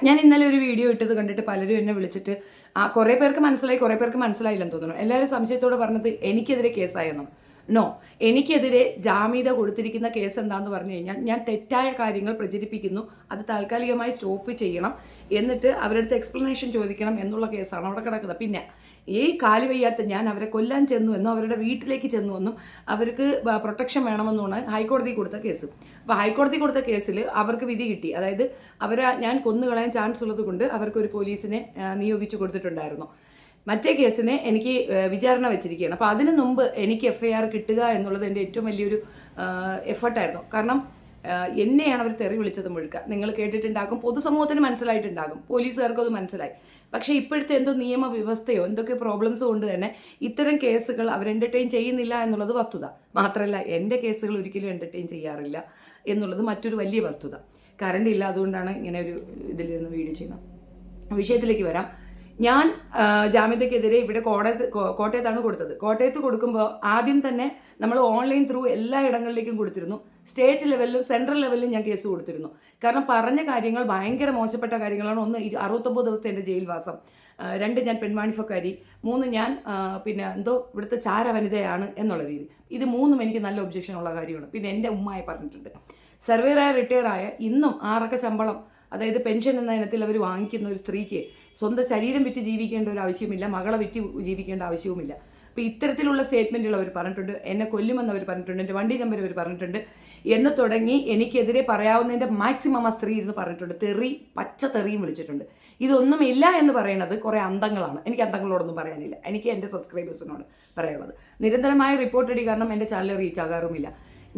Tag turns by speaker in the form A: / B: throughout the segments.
A: ഞാൻ ഇന്നലെ ഒരു വീഡിയോ ഇട്ടത് കണ്ടിട്ട് പലരും എന്നെ വിളിച്ചിട്ട് കുറേ പേർക്ക് മനസ്സിലായി, കുറേ പേർക്ക് മനസ്സിലായില്ലെന്ന് തോന്നുന്നു. എല്ലാവരും സംശയത്തോടെ പറഞ്ഞത് എനിക്കെതിരെ കേസായെന്നും. നോ, എനിക്കെതിരെ ജാമ്യത കൊടുത്തിരിക്കുന്ന കേസ് എന്താന്ന് പറഞ്ഞു കഴിഞ്ഞാൽ ഞാൻ തെറ്റായ കാര്യങ്ങൾ പ്രചരിപ്പിക്കുന്നു, അത് താൽക്കാലികമായി സ്റ്റോപ്പ് ചെയ്യണം, എന്നിട്ട് അവരുടെ അടുത്ത് എക്സ്പ്ലനേഷൻ ചോദിക്കണം എന്നുള്ള കേസാണ് അവിടെ കിടക്കുന്നത്. പിന്നെ ഈ കാല് വയ്യാത്ത ഞാൻ അവരെ കൊല്ലാൻ ചെന്നു എന്നും അവരുടെ വീട്ടിലേക്ക് ചെന്നു എന്നും അവർക്ക് പ്രൊട്ടക്ഷൻ വേണമെന്നുമാണ് ഹൈക്കോടതി കൊടുത്ത കേസ്. അപ്പോൾ ഹൈക്കോടതി കൊടുത്ത കേസിൽ അവർക്ക് വിധി കിട്ടി. അതായത് അവരെ ഞാൻ കൊന്നുകളയാൻ ചാൻസ് ഉള്ളത് കൊണ്ട് അവർക്കൊരു പോലീസിനെ നിയോഗിച്ചു കൊടുത്തിട്ടുണ്ടായിരുന്നു. മറ്റേ കേസിന് എനിക്ക് വിചാരണ വെച്ചിരിക്കുകയാണ്. അപ്പോൾ അതിന് മുമ്പ് എനിക്ക് FIR കിട്ടുക എന്നുള്ളത് എൻ്റെ ഏറ്റവും വലിയൊരു എഫർട്ടായിരുന്നു. കാരണം എന്നെയാണ് അവർ തെറി വിളിച്ചത് മുഴുക്ക. നിങ്ങൾ കേട്ടിട്ടുണ്ടാകും, പൊതുസമൂഹത്തിന് മനസ്സിലായിട്ടുണ്ടാകും, പോലീസുകാർക്കും അത് മനസ്സിലായി. പക്ഷേ ഇപ്പോഴത്തെ എന്തോ നിയമവ്യവസ്ഥയോ എന്തൊക്കെ പ്രോബ്ലംസ് കൊണ്ട് തന്നെ ഇത്തരം കേസുകൾ അവർ എൻ്റർടൈൻ ചെയ്യുന്നില്ല എന്നുള്ളത് വസ്തുത. മാത്രമല്ല എൻ്റെ കേസുകൾ ഒരിക്കലും എൻ്റർടൈൻ ചെയ്യാറില്ല എന്നുള്ളത് മറ്റൊരു വലിയ വസ്തുത. കറണ്ട് ഇല്ല, അതുകൊണ്ടാണ് ഇങ്ങനെ ഒരു ഇതിലിരുന്ന് വീഡിയോ ചെയ്യുന്നത്. വിഷയത്തിലേക്ക് വരാം. ഞാൻ ജാമ്യതയ്ക്കെതിരെ ഇവിടെ കോട്ടയത്താണ് കൊടുത്തത്. കോട്ടയത്ത് കൊടുക്കുമ്പോൾ ആദ്യം തന്നെ നമ്മൾ ഓൺലൈൻ ത്രൂ എല്ലാ ഇടങ്ങളിലേക്കും കൊടുത്തിരുന്നു. സ്റ്റേറ്റ് ലെവലിലും സെൻട്രൽ ലെവലിലും ഞാൻ കേസ് കൊടുത്തിരുന്നു. കാരണം പറഞ്ഞ കാര്യങ്ങൾ ഭയങ്കര മോശപ്പെട്ട കാര്യങ്ങളാണ്. 1, 69 ദിവസത്തെ എൻ്റെ ജയിൽവാസം, 2 ഞാൻ പെൺവാണിഫക്കാരി, 3 ഞാൻ ഇവിടുത്തെ ചാര വനിതയാണ് എന്നുള്ള രീതി. ഇത് 3 എനിക്ക് നല്ല ഒബ്ജക്ഷൻ ഉള്ള കാര്യമാണ്. പിന്നെ എൻ്റെ ഉമ്മായി പറഞ്ഞിട്ടുണ്ട്, സർവേറായ റിട്ടയർ ആയ ഇന്നും 6 അക്ക ശമ്പളം, അതായത് പെൻഷൻ എന്ന ഇനത്തിൽ അവർ വാങ്ങിക്കുന്ന ഒരു സ്ത്രീക്ക് സ്വന്തം ശരീരം വിറ്റ് ജീവിക്കേണ്ട ഒരു ആവശ്യമില്ല, മകളെ വിറ്റ് ജീവിക്കേണ്ട ആവശ്യവുമില്ല. അപ്പോൾ ഇത്തരത്തിലുള്ള സ്റ്റേറ്റ്മെൻറ്റുകൾ അവർ പറഞ്ഞിട്ടുണ്ട്. എന്നെ കൊല്ലുമെന്ന് അവർ പറഞ്ഞിട്ടുണ്ട്, എൻ്റെ വണ്ടി നമ്പർ അവർ പറഞ്ഞിട്ടുണ്ട് എന്ന് തുടങ്ങി എനിക്കെതിരെ പറയാവുന്നതിൻ്റെ മാക്സിമം ആ സ്ത്രീ ഇരുന്ന് പറഞ്ഞിട്ടുണ്ട്. പച്ച തെറിയും വിളിച്ചിട്ടുണ്ട്. ഇതൊന്നുമില്ല എന്ന് പറയുന്നത് കുറേ അന്തങ്ങളാണ്. എനിക്ക് അന്തങ്ങളോടൊന്നും പറയാനില്ല. എനിക്ക് എൻ്റെ സബ്സ്ക്രൈബേഴ്സിനോട് പറയാനുള്ളത്, നിരന്തരമായ റിപ്പോർട്ട് ഇടി കാരണം എൻ്റെ ചാനൽ റീച്ച് ആകാറുമില്ല.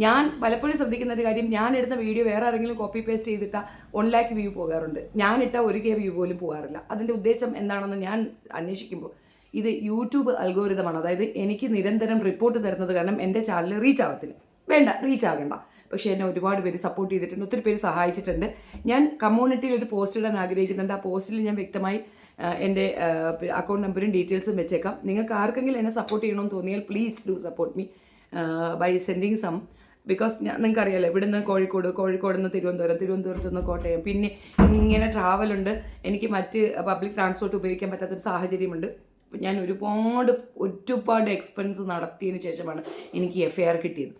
A: ഞാൻ പലപ്പോഴും ശ്രദ്ധിക്കുന്ന ഒരു കാര്യം, ഞാൻ ഇടുന്ന വീഡിയോ വേറെ ആരെങ്കിലും കോപ്പി പേസ്റ്റ് ചെയ്തിട്ടാൽ 1 lakh വ്യൂ പോകാറുണ്ട്. ഞാനിട്ട 1K വ്യൂ പോലും പോകാറില്ല. അതിൻ്റെ ഉദ്ദേശം എന്താണെന്ന് ഞാൻ അന്വേഷിക്കുമ്പോൾ ഇത് യൂട്യൂബ് അൽഗോരിതമാണ്. അതായത് എനിക്ക് നിരന്തരം റിപ്പോർട്ട് തരുന്നത് കാരണം എൻ്റെ ചാനൽ റീച്ച് ആവത്തില്ല. വേണ്ട, റീച്ച് ആകണ്ട. പക്ഷേ എന്നെ ഒരുപാട് പേര് സപ്പോർട്ട് ചെയ്തിട്ടുണ്ട്, ഒത്തിരി പേര് സഹായിച്ചിട്ടുണ്ട്. ഞാൻ കമ്മ്യൂണിറ്റിയിൽ ഒരു പോസ്റ്റ് ഇടാൻ ആഗ്രഹിക്കുന്നുണ്ട്. ആ പോസ്റ്റിൽ ഞാൻ വ്യക്തമായി എൻ്റെ അക്കൗണ്ട് നമ്പറും ഡീറ്റെയിൽസും വെച്ചേക്കാം. നിങ്ങൾക്ക് ആർക്കെങ്കിലും എന്നെ സപ്പോർട്ട് ചെയ്യണമെന്ന് തോന്നിയാൽ please do support me by sending some. Because നിങ്ങൾക്ക് അറിയാമല്ലോ, ഇവിടുന്ന് കോഴിക്കോട് നിന്ന് തിരുവനന്തപുരത്ത് നിന്ന് കോട്ടയം, പിന്നെ ഇങ്ങനെ ട്രാവലുണ്ട്. എനിക്ക് മറ്റ് പബ്ലിക് ട്രാൻസ്പോർട്ട് ഉപയോഗിക്കാൻ പറ്റാത്തൊരു സാഹചര്യമുണ്ട്. അപ്പം ഞാൻ ഒരുപാട് എക്സ്പെൻസ് നടത്തിയതിന് ശേഷമാണ് എനിക്ക് FIR കിട്ടിയത്.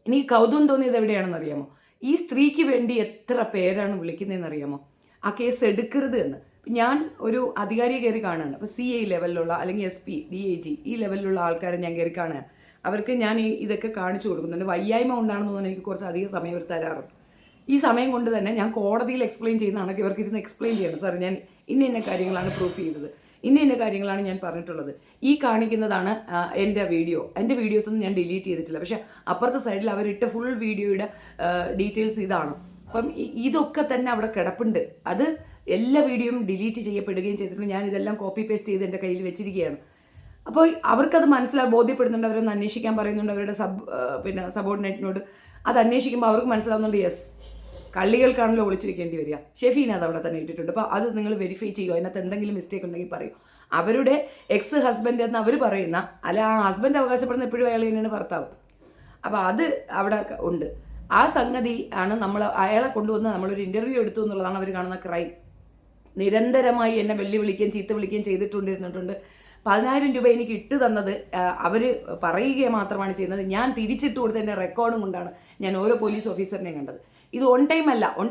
A: എനിക്ക് കൗതുകം തോന്നിയത് എവിടെയാണെന്ന് അറിയാമോ? ഈ സ്ത്രീക്ക് വേണ്ടി എത്ര പേരാണ് വിളിക്കുന്നതെന്ന് അറിയാമോ? ആ കേസ് എടുക്കരുത് എന്ന്. ഞാൻ ഒരു അധികാരിയെ കയറി കാണുകയാണ്. അപ്പോൾ CI ലെവലിലുള്ള അല്ലെങ്കിൽ SP, DIG ഈ ലെവലിലുള്ള ആൾക്കാരെ ഞാൻ കയറി കാണുകയാണ്. അവർക്ക് ഞാൻ ഇതൊക്കെ കാണിച്ചു കൊടുക്കുന്നുണ്ട്. വയ്യായ്മ ഉണ്ടാണെന്ന് തോന്നുന്നു എനിക്ക് കുറച്ച് അധികം സമയം അവർ തരാറുണ്ട്. ഈ സമയം കൊണ്ട് തന്നെ ഞാൻ കോടതിയിൽ എക്സ്പ്ലെയിൻ ചെയ്യുന്നതാണെങ്കിൽ ഇവർക്ക് ഇരുന്ന് എക്സ്പ്ലെയിൻ ചെയ്യണം. സാർ, ഞാൻ ഇന്ന കാര്യങ്ങളാണ് പ്രൂഫ് ചെയ്തത്, ഇന്ന കാര്യങ്ങളാണ് ഞാൻ പറഞ്ഞിട്ടുള്ളത്. ഈ കാണിക്കുന്നതാണ് എൻ്റെ വീഡിയോ. എൻ്റെ വീഡിയോസൊന്നും ഞാൻ ഡിലീറ്റ് ചെയ്തിട്ടില്ല. പക്ഷേ അപ്പുറത്തെ സൈഡിൽ അവരിട്ട ഫുൾ വീഡിയോയുടെ ഡീറ്റെയിൽസ് ഇതാണ്. അപ്പം ഇതൊക്കെ തന്നെ അവിടെ കിടപ്പുണ്ട്. അത് എല്ലാ വീഡിയോയും ഡിലീറ്റ് ചെയ്യപ്പെടുകയും ചെയ്തിട്ടുണ്ട്. ഞാൻ ഇതെല്ലാം കോപ്പി പേസ്റ്റ് ചെയ്ത് എൻ്റെ കയ്യിൽ വെച്ചിരിക്കുകയാണ്. അപ്പോൾ അവർക്കത് ബോധ്യപ്പെടുന്നുണ്ട്. അവരൊന്ന് അന്വേഷിക്കാൻ പറയുന്നുണ്ട് അവരുടെ സബോർഡിനേറ്റിനോട്. അത് അന്വേഷിക്കുമ്പോൾ അവർക്ക് മനസ്സിലാവുന്നുണ്ട്, യെസ്, കള്ളികൾക്കാണല്ലോ ഒളിച്ചു വെക്കേണ്ടി വരിക. ഷെഫീന അത് അവിടെ തന്നെ ഇട്ടിട്ടുണ്ട്. അപ്പോൾ അത് നിങ്ങൾ വെരിഫൈ ചെയ്യുക. അതിനകത്ത് എന്തെങ്കിലും മിസ്റ്റേക്ക് ഉണ്ടെങ്കിൽ പറയൂ. അവരുടെ എക്സ് ഹസ്ബൻഡ് എന്ന് അവർ പറയുന്ന, അല്ല ആ ഹസ്ബൻഡ് അവകാശപ്പെടുന്ന എപ്പോഴും അയാൾ തന്നെയാണ് ഭർത്താവ്. അപ്പോൾ അത് അവിടെ ഉണ്ട്. ആ സംഗതി ആണ് അയാളെ കൊണ്ടുവന്ന് നമ്മളൊരു ഇൻ്റർവ്യൂ എടുത്തു എന്നുള്ളതാണ് അവർ കാണുന്ന ക്രൈം. നിരന്തരമായി എന്നെ വെല്ലുവിളിക്കുകയും ചീത്ത വിളിക്കുകയും ചെയ്തിട്ടുണ്ട്. 10,000 രൂപ എനിക്ക് ഇട്ട് തന്നത് അവർ പറയുക മാത്രമാണ് ചെയ്യുന്നത്. ഞാൻ തിരിച്ചിട്ട് കൊടുത്തതിൻ്റെ റെക്കോർഡും കൊണ്ടാണ് ഞാൻ ഓരോ പോലീസ് ഓഫീസറിനെയും കണ്ടത്. ഇത് ഓൺ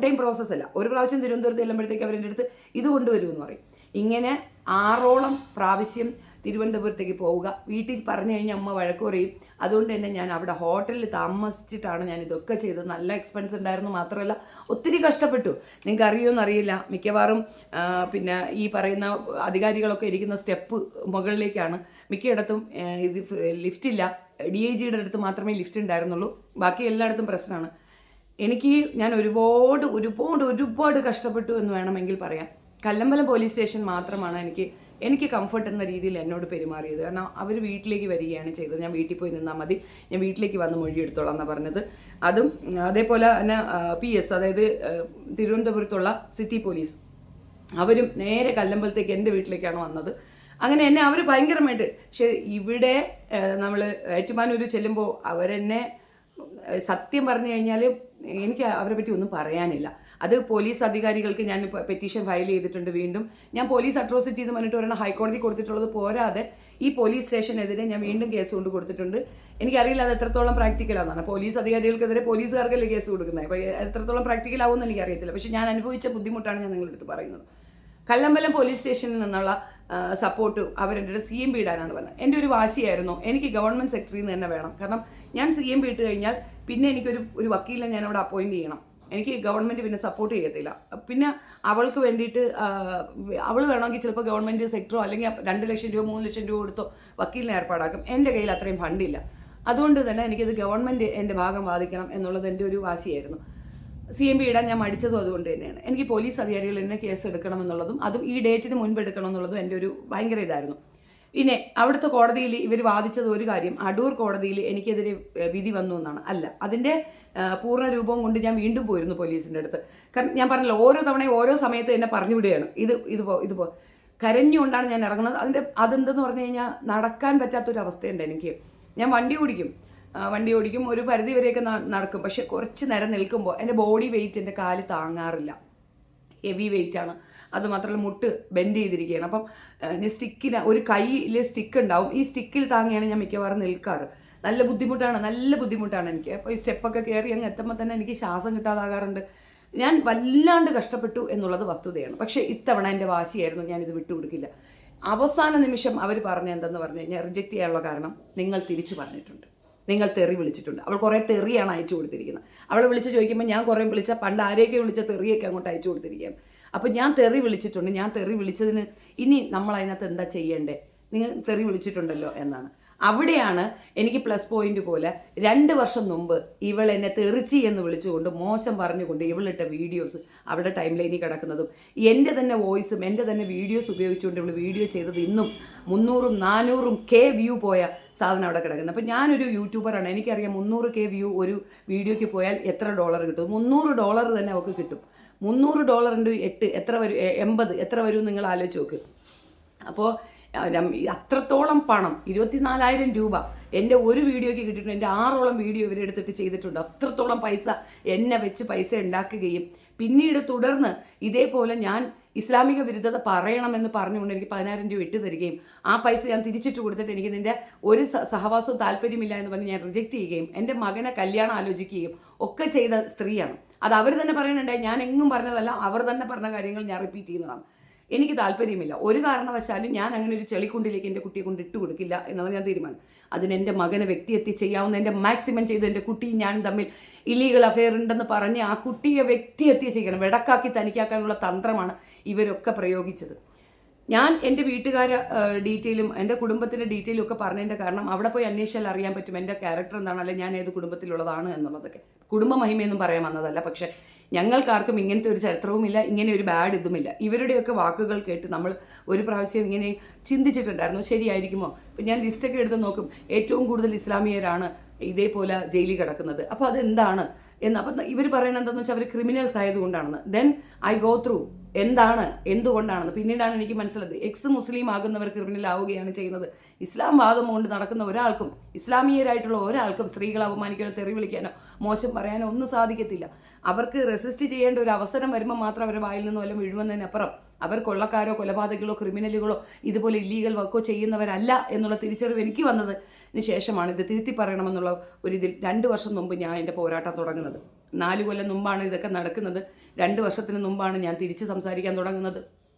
A: ടൈം പ്രോസസ്സ് അല്ല. ഒരു പ്രാവശ്യം തിരുവനന്തപുരത്ത് ചെല്ലുമ്പോഴത്തേക്ക് അവരെൻ്റെ അടുത്ത് ഇത് കൊണ്ടുവരുമെന്ന് പറയും. ഇങ്ങനെ 6ഓളം പ്രാവശ്യം തിരുവനന്തപുരത്തേക്ക് പോവുക. വീട്ടിൽ പറഞ്ഞു കഴിഞ്ഞാൽ അമ്മ വഴക്ക് പറയും. അതുകൊണ്ട് തന്നെ ഞാൻ അവിടെ ഹോട്ടലിൽ താമസിച്ചിട്ടാണ് ഞാൻ ഇതൊക്കെ ചെയ്തത്. നല്ല എക്സ്പെൻസ് ഉണ്ടായിരുന്നു. മാത്രമല്ല ഒത്തിരി കഷ്ടപ്പെട്ടു. നിങ്ങൾക്ക് അറിയുമെന്ന് അറിയില്ല, മിക്കവാറും ഈ പറയുന്ന അധികാരികളൊക്കെ ഇരിക്കുന്ന സ്റ്റെപ്പ് മുകളിലേക്കാണ്. മിക്കയിടത്തും ഇത് ലിഫ്റ്റില്ല. DIGയുടെ അടുത്ത് മാത്രമേ ലിഫ്റ്റ് ഉണ്ടായിരുന്നുള്ളൂ. ബാക്കി എല്ലായിടത്തും പ്രശ്നമാണ്. ഞാൻ ഒരുപാട് കഷ്ടപ്പെട്ടു എന്ന് വേണമെങ്കിൽ പറയാം. കല്ലമ്പലം പോലീസ് സ്റ്റേഷൻ മാത്രമാണ് എനിക്ക് കംഫർട്ട് എന്ന രീതിയിൽ എന്നോട് പെരുമാറിയത്. കാരണം അവർ വീട്ടിലേക്ക് വരികയാണ് ചെയ്തത്. ഞാൻ വീട്ടിൽ പോയി നിന്നാൽ മതി, ഞാൻ വീട്ടിലേക്ക് വന്ന് മൊഴിയെടുത്തോളാം എന്നാണ് പറഞ്ഞത്. അതും അതേപോലെ തന്നെ PS, അതായത് തിരുവനന്തപുരത്തുള്ള സിറ്റി പോലീസ്, അവരും നേരെ കല്ലമ്പലത്തേക്ക് എൻ്റെ വീട്ടിലേക്കാണ് വന്നത്. അങ്ങനെ എന്നെ അവർ ഭയങ്കരമായിട്ട്, പക്ഷെ ഇവിടെ നമ്മൾ ഏറ്റുമാനൂർ ചെല്ലുമ്പോൾ അവരെന്നെ സത്യം പറഞ്ഞു കഴിഞ്ഞാൽ എനിക്ക് അവരെ പറ്റി ഒന്നും പറയാനില്ല. അത് പോലീസ് അധികാരികൾക്ക് ഞാൻ പെറ്റീഷൻ ഫയൽ ചെയ്തിട്ടുണ്ട്. വീണ്ടും ഞാൻ പോലീസ് അട്രോസിറ്റി എന്ന് പറഞ്ഞിട്ട് ഒരെണ്ണം ഹൈക്കോടതി കൊടുത്തിട്ടുള്ളത് പോരാതെ ഈ പോലീസ് സ്റ്റേഷനെതിരെ ഞാൻ വീണ്ടും കേസ് കൊണ്ട് കൊടുത്തിട്ടുണ്ട്. എനിക്കറിയില്ല അത് എത്രത്തോളം പ്രാക്ടിക്കലാണെന്നാണ്. പോലീസ് അധികാരികൾക്കെതിരെ പോലീസുകാർക്കല്ലേ കേസ് കൊടുക്കുന്നത്. അപ്പോൾ എത്രത്തോളം പ്രാക്ടിക്കൽ ആവുമെന്ന് എനിക്കറിയത്തില്ല. പക്ഷേ ഞാൻ അനുഭവിച്ച ബുദ്ധിമുട്ടാണ് ഞാൻ നിങ്ങളുടെ അടുത്ത് പറയുന്നത്. കല്ലമ്പലം പോലീസ് സ്റ്റേഷനിൽ നിന്നുള്ള സപ്പോർട്ട് അവരെൻ്റെ CMB ഇടാനാണ് പറഞ്ഞത്. എൻ്റെ ഒരു വാശിയായിരുന്നു എനിക്ക് ഗവൺമെൻറ് സെക്രട്ടറിയിൽ നിന്ന് തന്നെ വേണം. കാരണം ഞാൻ CMB ഇട്ട് കഴിഞ്ഞാൽ പിന്നെ എനിക്കൊരു വക്കീലിനെ ഞാൻ അവിടെ അപ്പോയിൻറ്റ് ചെയ്യണം. എനിക്ക് ഗവൺമെൻറ് പിന്നെ സപ്പോർട്ട് ചെയ്യത്തില്ല. പിന്നെ അവൾക്ക് വേണ്ടിയിട്ട് അവൾ വേണമെങ്കിൽ ചിലപ്പോൾ ഗവൺമെൻറ് സെക്ടറോ അല്ലെങ്കിൽ 2 ലക്ഷം രൂപ 3 ലക്ഷം രൂപ കൊടുത്തോ വക്കീലിനെ ഏർപ്പാടാക്കും. എൻ്റെ കയ്യിൽ അത്രയും ഫണ്ടില്ല. അതുകൊണ്ട് തന്നെ എനിക്കിത് ഗവൺമെൻറ് എൻ്റെ ഭാഗം വാദിക്കണം എന്നുള്ളത് എൻ്റെ ഒരു വാശിയായിരുന്നു. CMB ഇടാൻ ഞാൻ മടിച്ചതും അതുകൊണ്ട് തന്നെയാണ്. എനിക്ക് പോലീസ് അധികാരികൾ എന്നെ കേസ് എടുക്കണം എന്നുള്ളതും അതും ഈ ഡേറ്റിന് മുൻപ് എടുക്കണം എന്നുള്ളതും എൻ്റെ ഒരു ഭയങ്കര ഇതായിരുന്നു. പിന്നെ അവിടുത്തെ കോടതിയിൽ ഇവർ വാദിച്ചത് ഒരു കാര്യം, അടൂർ കോടതിയിൽ എനിക്കെതിരെ വിധി വന്നു എന്നാണ്. അല്ല, അതിൻ്റെ പൂർണ്ണ രൂപവും കൊണ്ട് ഞാൻ വീണ്ടും പോയിരുന്നു പോലീസിൻ്റെ അടുത്ത്. കാരണം ഞാൻ പറഞ്ഞല്ലോ, ഓരോ തവണയും ഓരോ സമയത്ത് എന്നെ പറഞ്ഞു വിടുകയാണ്. ഇതിപ്പോ കരഞ്ഞുകൊണ്ടാണ് ഞാൻ ഇറങ്ങുന്നത്. അതെന്തെന്ന് പറഞ്ഞു കഴിഞ്ഞാൽ നടക്കാൻ പറ്റാത്തൊരവസ്ഥയുണ്ട് എനിക്ക്. ഞാൻ വണ്ടി ഓടിക്കും, ഒരു പരിധി വരെയൊക്കെ നടക്കും. പക്ഷെ കുറച്ച് നേരം നിൽക്കുമ്പോൾ എൻ്റെ ബോഡി വെയിറ്റ് എൻ്റെ കാല് താങ്ങാറില്ല. ഹെവി വെയിറ്റ് ആണ്. അതുമാത്രമല്ല മുട്ട് ബെൻഡ് ചെയ്തിരിക്കുകയാണ്. അപ്പം ഒരു കയ്യിൽ സ്റ്റിക്ക് ഉണ്ടാവും. ഈ സ്റ്റിക്കിൽ താങ്ങിയാണ് ഞാൻ മിക്കവാറും നിൽക്കാറ്. നല്ല ബുദ്ധിമുട്ടാണ് എനിക്ക്. അപ്പോൾ ഈ സ്റ്റെപ്പൊക്കെ കയറി അങ്ങ് എത്തുമ്പോൾ തന്നെ എനിക്ക് ശ്വാസം കിട്ടാതാകാറുണ്ട്. ഞാൻ വല്ലാണ്ട് കഷ്ടപ്പെട്ടു എന്നുള്ളത് വസ്തുതയാണ്. പക്ഷേ ഇത്തവണ എൻ്റെ വാശിയായിരുന്നു, ഞാനിത് വിട്ടുകൊടുക്കില്ല. അവസാന നിമിഷം അവർ പറഞ്ഞ എന്തെന്ന് പറഞ്ഞു കഴിഞ്ഞാൽ, റിജക്റ്റ് ചെയ്യാനുള്ള കാരണം നിങ്ങൾ തിരിച്ചു പറഞ്ഞിട്ടുണ്ട്, നിങ്ങൾ തെറി വിളിച്ചിട്ടുണ്ട്. അവൾ കുറേ തെറിയാണ് അയച്ചു കൊടുത്തിരിക്കുന്നത്. അവളെ വിളിച്ച് ചോദിക്കുമ്പോൾ ഞാൻ കുറേ പണ്ട് ആരെയൊക്കെ വിളിച്ച തെറിയൊക്കെ അങ്ങോട്ട് അയച്ചു കൊടുത്തിരിക്കുകയാണ്. അപ്പം ഞാൻ തെറി വിളിച്ചിട്ടുണ്ട്. ഞാൻ തെറി വിളിച്ചതിന് ഇനി നമ്മൾ അതിനകത്ത് എന്താ ചെയ്യേണ്ടേ? നിങ്ങൾ തെറി വിളിച്ചിട്ടുണ്ടല്ലോ എന്നാണ്. അവിടെയാണ് എനിക്ക് പ്ലസ് പോയിന്റ് പോലെ 2 വർഷം മുമ്പ് ഇവൾ എന്നെ തെറിച്ചി എന്ന് വിളിച്ചുകൊണ്ട് മോശം പറഞ്ഞുകൊണ്ട് ഇവളിട്ട വീഡിയോസ് അവിടെ ടൈം ലൈനിൽ കിടക്കുന്നതും എൻ്റെ തന്നെ വോയിസും എൻ്റെ തന്നെ വീഡിയോസ് ഉപയോഗിച്ചുകൊണ്ട് ഇവൾ വീഡിയോ ചെയ്തത് ഇന്നും 300-400K വ്യൂ പോയ സാധനം അവിടെ കിടക്കുന്നത്. അപ്പം ഞാനൊരു യൂട്യൂബറാണ്, എനിക്കറിയാം 300K വ്യൂ ഒരു വീഡിയോയ്ക്ക് പോയാൽ എത്ര ഡോളർ കിട്ടും. $300 തന്നെ അവൾക്ക് കിട്ടും. $300 × 8 എത്ര വരും? 80 എത്ര വരും നിങ്ങൾ ആലോചിച്ച് നോക്ക്. അപ്പോൾ അത്രത്തോളം പണം 24,000 രൂപ എൻ്റെ ഒരു വീഡിയോയ്ക്ക് കിട്ടിയിട്ടുണ്ട്. എൻ്റെ 6ഓളം വീഡിയോ ഇവരെടുത്തിട്ട് ചെയ്തിട്ടുണ്ട്. അത്രത്തോളം പൈസ എന്നെ വെച്ച് പൈസ ഉണ്ടാക്കുകയും പിന്നീട് തുടർന്ന് ഇതേപോലെ ഞാൻ ഇസ്ലാമിക വിരുദ്ധത പറയണമെന്ന് പറഞ്ഞുകൊണ്ട് എനിക്ക് 10,000 രൂപ ഇട്ട് തരികയും ആ പൈസ ഞാൻ തിരിച്ചിട്ട് കൊടുത്തിട്ട് എനിക്ക് നിൻ്റെ ഒരു സഹവാസവും താല്പര്യമില്ല എന്ന് പറഞ്ഞ് ഞാൻ റിജക്റ്റ് ചെയ്യുകയും എൻ്റെ മകനെ കല്യാണം ആലോചിക്കുകയും ഒക്കെ ചെയ്ത സ്ത്രീയാണ്. അത് അവർ തന്നെ പറയുന്നുണ്ടായി. ഞാൻ എങ്ങും പറഞ്ഞതല്ല, അവർ തന്നെ പറഞ്ഞ കാര്യങ്ങൾ ഞാൻ റിപ്പീറ്റ് ചെയ്യുന്നതാണ്. എനിക്ക് താല്പര്യമില്ല. ഒരു കാരണവശാലും ഞാൻ അങ്ങനെ ഒരു ചെളിക്കുണ്ടിലേക്ക് എൻ്റെ കുട്ടിയെ കൊണ്ട് ഇട്ട് കൊടുക്കില്ല എന്നാണ് ഞാൻ തീരുമാനം. അതിന് എൻ്റെ മകനെ വ്യക്തിയെത്തി ചെയ്യാവുന്ന എൻ്റെ മാക്സിമം ചെയ്ത് എൻ്റെ കുട്ടിയും ഞാനും തമ്മിൽ ഇല്ലീഗൽ അഫെയർ ഉണ്ടെന്ന് പറഞ്ഞ് ആ കുട്ടിയെ വ്യക്തിയെത്തി ചെയ്യണം. വെടക്കാക്കി തനിക്കാക്കാനുള്ള തന്ത്രമാണ് ഇവരൊക്കെ പ്രയോഗിച്ചത്. ഞാൻ എൻ്റെ വീട്ടുകാരെ ഡീറ്റെയിലും എൻ്റെ കുടുംബത്തിൻ്റെ ഡീറ്റെയിലും ഒക്കെ പറഞ്ഞതിൻ്റെ കാരണം അവിടെ പോയി അന്വേഷിച്ചാൽ അറിയാൻ പറ്റും എൻ്റെ ക്യാരക്ടർ എന്താണ്, അല്ലെങ്കിൽ ഞാൻ ഏത് കുടുംബത്തിലുള്ളതാണ് എന്നുള്ളതൊക്കെ. കുടുംബ മഹിമയൊന്നും പറയാൻ വന്നതല്ല. പക്ഷേ ഞങ്ങൾക്കാർക്കും ഇങ്ങനത്തെ ഒരു ചരിത്രവുമില്ല, ഇങ്ങനെ ഒരു ബാഡ് ഇതുമില്ല. ഇവരുടെയൊക്കെ വാക്കുകൾ കേട്ട് നമ്മൾ ഒരു പ്രാവശ്യം ഇങ്ങനെ ചിന്തിച്ചിട്ടുണ്ടായിരുന്നു, ശരിയായിരിക്കുമോ? ഇപ്പം ഞാൻ ലിസ്റ്റൊക്കെ എടുത്ത് നോക്കും, ഏറ്റവും കൂടുതൽ ഇസ്ലാമിയരാണ് ഇതേപോലെ ജയിലിൽ കിടക്കുന്നത്. അപ്പോൾ അതെന്താണ് എന്ന്. അപ്പം ഇവർ പറയുന്നത് എന്താണെന്ന് വെച്ചാൽ അവർ ക്രിമിനൽസ് ആയതുകൊണ്ടാണെന്ന്. ദെൻ ഐ ഗോ ത്രൂ എന്തുകൊണ്ടാണെന്ന്. പിന്നീടാണ് എനിക്ക് മനസ്സിലായത് മുസ്ലിം ആകുന്നവർ ക്രിമിനൽ ആവുകയാണ് ചെയ്യുന്നത്. ഇസ്ലാം വാദം കൊണ്ട് നടക്കുന്ന ഒരാൾക്കും, ഇസ്ലാമിയരായിട്ടുള്ള ഒരാൾക്കും സ്ത്രീകളെ അപമാനിക്കാനോ തെറി വിളിക്കാനോ മോശം പറയാനോ ഒന്നും സാധിക്കത്തില്ല. അവർക്ക് റെസിസ്റ്റ് ചെയ്യേണ്ട ഒരു അവസരം വരുമ്പോൾ മാത്രം അവരുടെ വായിൽ നിന്ന് വല്ലതും വീഴുമെന്നതിനപ്പുറം അവർ കൊള്ളക്കാരോ കൊലപാതകളോ ക്രിമിനലുകളോ ഇതുപോലെ ഇല്ലീഗൽ വർക്കോ ചെയ്യുന്നവരല്ല എന്നുള്ള തിരിച്ചറിവ് എനിക്ക് വന്നതിന് ശേഷമാണ് ഇത് തിരുത്തി പറയണമെന്നുള്ള ഇതിൽ 2 വർഷം മുമ്പ് ഞാൻ എൻ്റെ പോരാട്ടം തുടങ്ങുന്നത്. 4 കൊല്ലം മുമ്പാണ് ഇതൊക്കെ നടക്കുന്നത്. 2 വർഷത്തിന് മുമ്പാണ് ഞാൻ തിരിച്ച് സംസാരിക്കാൻ തുടങ്ങുന്നത്.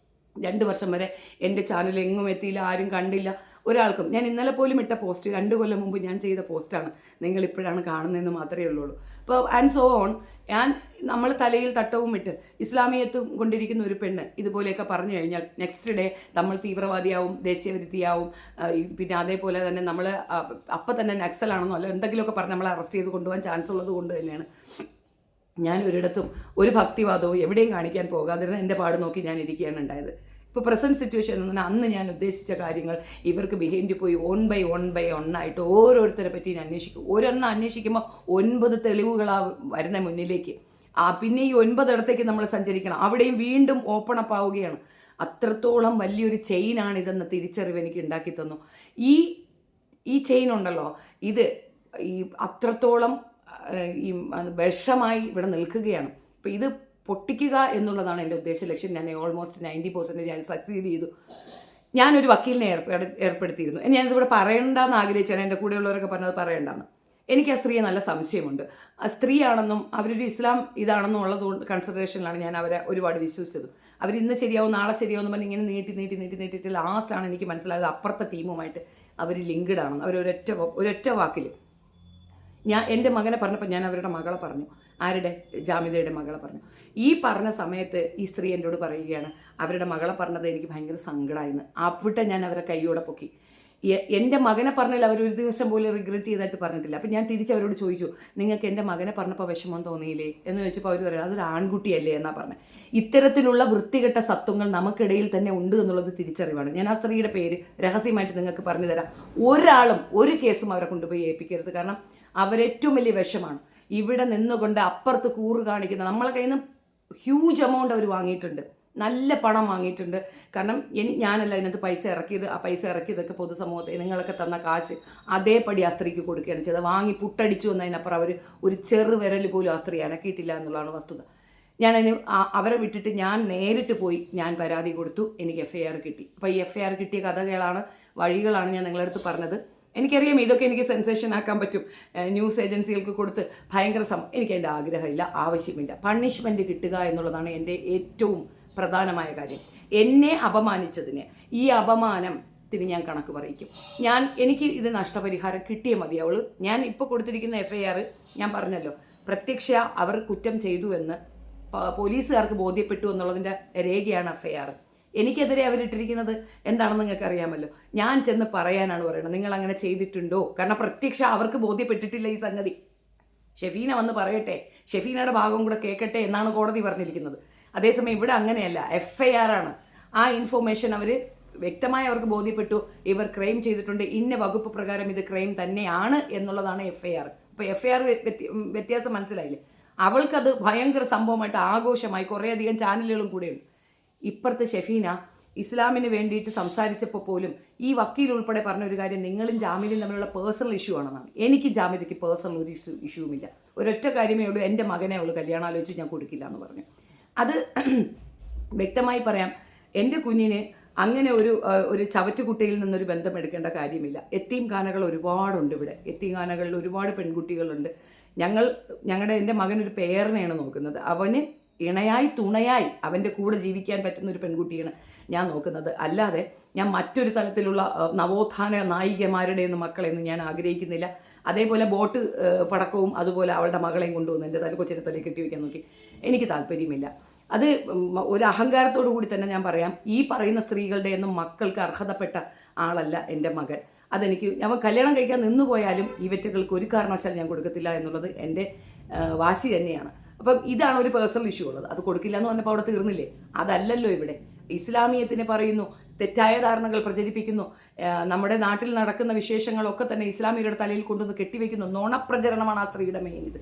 A: 2 വർഷം വരെ എൻ്റെ ചാനൽ എങ്ങും എത്തിയില്ല, ആരും കണ്ടില്ല, ഒരാൾക്കും. ഞാൻ ഇന്നലെ പോലും ഇട്ട പോസ്റ്റ് 2 കൊല്ലം മുമ്പ് ഞാൻ ചെയ്ത പോസ്റ്റാണ്. നിങ്ങൾ ഇപ്പോഴാണ് കാണുന്നതെന്ന് മാത്രമേ ഉള്ളൂ. അപ്പോൾ ആൻഡ് സോ ഓൺ. നമ്മൾ തലയിൽ തട്ടവും ഇട്ട് ഇസ്ലാമിയത്തും കൊണ്ടിരിക്കുന്ന ഒരു പെണ്ണ് ഇതുപോലെയൊക്കെ പറഞ്ഞു കഴിഞ്ഞാൽ നെക്സ്റ്റ് ഡേ നമ്മൾ തീവ്രവാദിയാവും, ദേശീയവിരുദ്ധിയാവും. പിന്നെ അതേപോലെ തന്നെ നമ്മൾ അപ്പം തന്നെ നക്സലാണെന്നോ അല്ല എന്തെങ്കിലുമൊക്കെ പറഞ്ഞ് നമ്മളെ അറസ്റ്റ് ചെയ്ത് കൊണ്ടുപോകാൻ ചാൻസ് ഉള്ളത് കൊണ്ട് തന്നെയാണ് ഞാൻ ഒരിടത്തും ഒരു ഭക്തിവാദവും എവിടെയും കാണിക്കാൻ പോകാതിരുന്ന എൻ്റെ പാട് നോക്കി ഞാൻ ഇരിക്കുകയാണ് ഉണ്ടായത്. ഇപ്പോൾ പ്രസൻറ്റ് സിറ്റുവേഷൻ എന്ന് പറഞ്ഞാൽ അന്ന് ഞാൻ ഉദ്ദേശിച്ച കാര്യങ്ങൾ ഇവർക്ക് ബിഹൈൻഡ് പോയി 1 by 1 ആയിട്ട് ഓരോരുത്തരെ പറ്റി ഞാൻ അന്വേഷിക്കും. ഒരെണ്ണം അന്വേഷിക്കുമ്പോൾ 9 തെളിവുകളാണ് വരുന്ന മുന്നിലേക്ക്. പിന്നെ ഈ 9 ഇടത്തേക്ക് നമ്മൾ സഞ്ചരിക്കണം. അവിടെയും വീണ്ടും ഓപ്പൺ അപ്പ് ആവുകയാണ്. അത്രത്തോളം വലിയൊരു ചെയിനാണ് ഇതെന്ന് തിരിച്ചറിവ് എനിക്ക് ഉണ്ടാക്കി തന്നു. ഈ ചെയിൻ ഉണ്ടല്ലോ, ഇത് അത്രത്തോളം ഈ വിഷമായി ഇവിടെ നിൽക്കുകയാണ്. അപ്പോൾ ഇത് പൊട്ടിക്കുക എന്നുള്ളതാണ് എൻ്റെ ഉദ്ദേശ ലക്ഷ്യം. ഞാൻ ഓൾമോസ്റ്റ് 90% ഞാൻ സക്സീഡ് ചെയ്തു. ഞാനൊരു വക്കീലിനെ ഏർപ്പെടുത്തിയിരുന്നു. ഞാനിതിവിടെ പറയണ്ടെന്ന് ആഗ്രഹിച്ചാണ്. എൻ്റെ കൂടെയുള്ളവരൊക്കെ പറഞ്ഞത് പറയണ്ടെന്ന്. എനിക്ക് ആ സ്ത്രീയെ നല്ല സംശയമുണ്ട്. ആ സ്ത്രീയാണെന്നും അവരൊരു ഇസ്ലാം ഇതാണെന്നും ഉള്ളത് കൺസിഡറേഷനിലാണ് ഞാൻ അവരെ ഒരുപാട് വിശ്വസിച്ചത്. അവരിന്ന് ശരിയാവും നാളെ ശരിയാവും പറഞ്ഞ് ഇങ്ങനെ നീട്ടിയിട്ട് ലാസ്റ്റാണ് എനിക്ക് മനസ്സിലായത് അപ്പുറത്തെ ടീമുമായിട്ട് അവർ ലിങ്ക്ഡ് ആണെന്ന്. ഒരൊറ്റ വാക്കിൽ എൻ്റെ മകനെ പറഞ്ഞപ്പോൾ ഞാൻ അവരുടെ മകളെ പറഞ്ഞു. ആരുടെ? ജാമിദയുടെ മകളെ പറഞ്ഞു. ഈ പറഞ്ഞ സമയത്ത് ഈ സ്ത്രീ എന്നോട് പറയുകയാണ്, അവരുടെ മകളെ പറഞ്ഞത് എനിക്ക് ഭയങ്കര സങ്കടമായിരുന്നു. അവിടെ ഞാൻ അവരെ കൈയോടെ പൊക്കി. എൻ്റെ മകനെ പറഞ്ഞാൽ അവരൊരു ദിവസം പോലും റിഗ്രറ്റ് ചെയ്തായിട്ട് പറഞ്ഞിട്ടില്ല. അപ്പം ഞാൻ തിരിച്ചവരോട് ചോദിച്ചു, നിങ്ങൾക്ക് എൻ്റെ മകനെ പറഞ്ഞപ്പോൾ വിഷമം തോന്നിയില്ലേ എന്ന് ചോദിച്ചപ്പോൾ അവർ പറയാം, അതൊരു ആൺകുട്ടിയല്ലേ എന്നാണ് പറഞ്ഞത്. ഇത്തരത്തിലുള്ള വൃത്തികെട്ട സത്വങ്ങൾ നമുക്കിടയിൽ തന്നെ ഉണ്ട് എന്നുള്ളത് തിരിച്ചറിവാണ്. ഞാൻ ആ സ്ത്രീയുടെ പേര് രഹസ്യമായിട്ട് നിങ്ങൾക്ക് പറഞ്ഞു തരാം. ഒരാളും ഒരു കേസും അവരെ കൊണ്ടുപോയി ഏൽപ്പിക്കരുത്. കാരണം അവരേറ്റവും വലിയ വിഷമാണ്. ഇവിടെ നിന്നുകൊണ്ട് അപ്പുറത്ത് കൂറ് കാണിക്കുന്ന നമ്മളെ കയ്യിൽ നിന്ന് ഹ്യൂജ് എമൗണ്ട് അവർ വാങ്ങിയിട്ടുണ്ട്, നല്ല പണം വാങ്ങിയിട്ടുണ്ട്. കാരണം ഞാനല്ല അതിനകത്ത് പൈസ ഇറക്കിയത്. ആ പൈസ ഇറക്കിയതൊക്കെ പൊതുസമൂഹത്തിൽ നിങ്ങളൊക്കെ തന്ന കാശ് അതേപടി ആ സ്ത്രീക്ക് കൊടുക്കുകയാണ് ചെയ്തത്. വാങ്ങി പുട്ടടിച്ചു എന്നതിനപ്പുറം അവർ ഒരു ചെറുവിരൽ പോലും ആ സ്ത്രീ അനക്കിയിട്ടില്ല എന്നുള്ളതാണ് വസ്തുത. ഞാനതിന് അവരെ വിട്ടിട്ട് ഞാൻ നേരിട്ട് പോയി ഞാൻ പരാതി കൊടുത്തു. എനിക്ക് FIR കിട്ടി. അപ്പോൾ ഈ FIR കിട്ടിയ കഥകളാണ്, വഴികളാണ് ഞാൻ നിങ്ങളടുത്ത് പറഞ്ഞത്. എനിക്കറിയാം ഇതൊക്കെ എനിക്ക് സെൻസേഷൻ ആക്കാൻ പറ്റും, ന്യൂസ് ഏജൻസികൾക്ക് കൊടുത്ത് ഭയങ്കര എനിക്ക് അതിൻ്റെ ആഗ്രഹമില്ല, ആവശ്യമില്ല. പണിഷ്മെൻറ്റ് കിട്ടുക എന്നുള്ളതാണ് എൻ്റെ ഏറ്റവും പ്രധാനമായ കാര്യം. എന്നെ അപമാനിച്ചതിന് ഈ അപമാനത്തിന് ഞാൻ കണക്ക് പറയിക്കും. എനിക്ക് ഇത് നഷ്ടപരിഹാരം കിട്ടിയേ മതിയാവുള്ളൂ. ഞാൻ ഇപ്പോൾ കൊടുത്തിരിക്കുന്ന FIR ഞാൻ പറഞ്ഞല്ലോ, പ്രത്യക്ഷ അവർ കുറ്റം ചെയ്തു എന്ന് പോലീസുകാർക്ക് ബോധ്യപ്പെട്ടു എന്നുള്ളതിൻ്റെ രേഖയാണ് FIR. എനിക്കെതിരെ അവരിട്ടിരിക്കുന്നത് എന്താണെന്ന് നിങ്ങൾക്ക് അറിയാമല്ലോ. ഞാൻ ചെന്ന് പറയാനാണ് പറയുന്നത്, നിങ്ങൾ അങ്ങനെ ചെയ്തിട്ടുണ്ടോ? കാരണം പ്രത്യക്ഷ അവർക്ക് ബോധ്യപ്പെട്ടിട്ടില്ല ഈ സംഗതി. ഷെഫീന വന്ന് പറയട്ടെ, ഷെഫീനയുടെ ഭാഗം കൂടെ കേൾക്കട്ടെ എന്നാണ് കോടതി പറഞ്ഞിരിക്കുന്നത്. അതേസമയം ഇവിടെ അങ്ങനെയല്ല, FIR ആണ്. ആ ഇൻഫോർമേഷൻ അവർ വ്യക്തമായി അവർക്ക് ബോധ്യപ്പെട്ടു, ഇവർ ക്രൈം ചെയ്തിട്ടുണ്ട്, ഇന്ന വകുപ്പ് പ്രകാരം ഇത് ക്രൈം തന്നെയാണ് എന്നുള്ളതാണ് FIR. അപ്പോൾ FIR വ്യത്യാസം മനസ്സിലായില്ലേ? അവൾക്കത് ഭയങ്കര സംഭവമായിട്ട് ആഘോഷമായി, കുറേയധികം ചാനലുകളും കൂടെയുണ്ട്. ഇപ്പുറത്ത് ഷെഫീന ഇസ്ലാമിന് വേണ്ടിയിട്ട് സംസാരിച്ചപ്പോൾ പോലും ഈ വക്കീൽ ഉൾപ്പെടെ പറഞ്ഞ ഒരു കാര്യം, നിങ്ങളും ജാമിദയും തമ്മിലുള്ള പേഴ്സണൽ ഇഷ്യൂ ആണെന്നാണ്. എനിക്ക് ജാമിദയ്ക്ക് പേഴ്സണൽ ഒരു ഇഷ്യൂമില്ല. ഒരൊറ്റ കാര്യമേ ഉള്ളൂ, എൻ്റെ മകനെ അവൾ കല്യാണം ആലോചിച്ച് ഞാൻ കൊടുക്കില്ല എന്ന് പറഞ്ഞു. അത് വ്യക്തമായി പറയാം, എൻ്റെ കുഞ്ഞിന് അങ്ങനെ ഒരു ചവറ്റുകുട്ടയിൽ നിന്നൊരു ബന്ധമെടുക്കേണ്ട കാര്യമില്ല. യത്തീംഖാനകൾ ഒരുപാടുണ്ട് ഇവിടെ. യത്തീംഖാനകളിൽ ഒരുപാട് പെൺകുട്ടികളുണ്ട്. എൻ്റെ മകനൊരു പേരനെയാണ് നോക്കുന്നത്. അവന് ഇണയായി തുണയായി അവൻ്റെ കൂടെ ജീവിക്കാൻ പറ്റുന്ന ഒരു പെൺകുട്ടിയാണ് ഞാൻ നോക്കുന്നത്. അല്ലാതെ ഞാൻ മറ്റൊരു തലത്തിലുള്ള നവോത്ഥാന നായികമാരുടെയൊന്നും മക്കളെയൊന്നും ഞാൻ ആഗ്രഹിക്കുന്നില്ല. അതേപോലെ ബോട്ട് പടക്കവും അതുപോലെ അവളുടെ മകളെയും കൊണ്ടുവന്ന് എൻ്റെ കൊച്ചിനെ തലയിൽ കെട്ടി വയ്ക്കാൻ നോക്കി എനിക്ക് താല്പര്യമില്ല. അത് ഒരു അഹങ്കാരത്തോടു കൂടി തന്നെ ഞാൻ പറയാം, ഈ പറയുന്ന സ്ത്രീകളുടെ ഒന്നും മക്കൾക്ക് അർഹതപ്പെട്ട ആളല്ല എൻ്റെ മകൻ. ഞാൻ കല്യാണം കഴിക്കാൻ നിന്നുപോയാലും ഈ വെറ്റുകൾക്ക് ഒരു കാരണവശാലും ഞാൻ കൊടുക്കത്തില്ല എന്നുള്ളത് എൻ്റെ വാശി തന്നെയാണ്. അപ്പം ഇതാണ് ഒരു പേഴ്സണൽ ഇഷ്യൂ ഉള്ളത്. അത് കൊടുക്കില്ല എന്ന് പറഞ്ഞപ്പോൾ അവിടെ തീർന്നില്ലേ? അതല്ലല്ലോ ഇവിടെ. ഇസ്ലാമിയത്തിനെ പറയുന്നു, തെറ്റായ ധാരണകൾ പ്രചരിപ്പിക്കുന്നു, നമ്മുടെ നാട്ടിൽ നടക്കുന്ന വിശേഷങ്ങളൊക്കെ തന്നെ ഇസ്ലാമിയരുടെ തലയിൽ കൊണ്ടുവന്ന് കെട്ടിവെക്കുന്നു. നുണപ്രചരണമാണ് ആ സ്ത്രീയുടെ മെയിൻ ഇത്.